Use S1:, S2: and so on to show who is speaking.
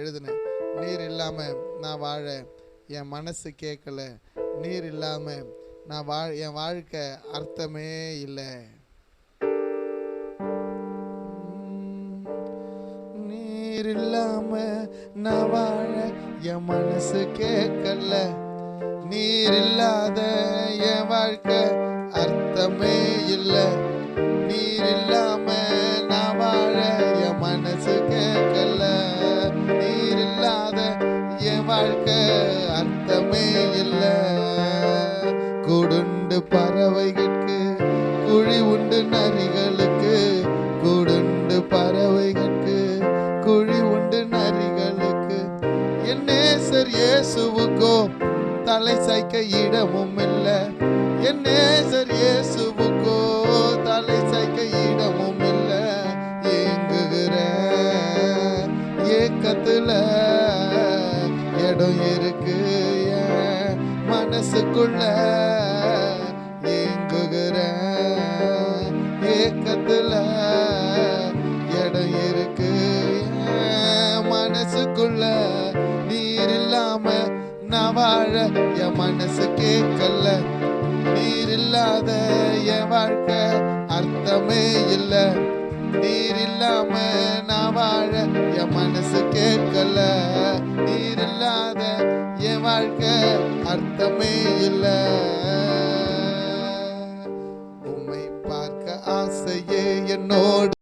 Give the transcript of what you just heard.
S1: எழுதினேன். நீர் இல்லாம நான் வாழ என் மனசு கேட்கல. நீர் இல்லாம நான் என் வாழ்க்கை அர்த்தமே இல்லை. நீர் இல்லாம நான் வாழ என் மனசு கேட்கல. நீர் இல்லாத என் வாழ்க்கை அர்த்தமே இல்லை. நீர் இல்லாம நான் வாழ என் மனசு கேட்கல. நீர் இல்லாத என் வாழ்க்கை அர்த்தமே இல்லை. கூடுண்டு பறவைகளுக்கு குழி உண்டு நரிகளுக்கு. கூடுண்டு பறவைகளுக்கு குழி உண்டு நரிகளுக்கு. என் நேசர் இயேசுவுக்கோ தலை சாய்க்க இடமும் இல்லை. என் நேசர் இயேசுவுக்கோ தலை சாய்க்க இடமும் இல்லை. ஏங்குகிற ஏக்கத்துல இடம் இருக்கு என் மனசுக்குள்ள. ஏங்குகிற ஏக்கத்துல இடம் இருக்கு என் மனசுக்குள்ள. நீர் இல்லாம நான் வாழ என் மனசு கேட்கல. நீர் இல்லாத என் வாழ்க்கை அர்த்தமே இல்லை. நீர் இல்லாம நான் வாழ என் மனசு கேட்கல.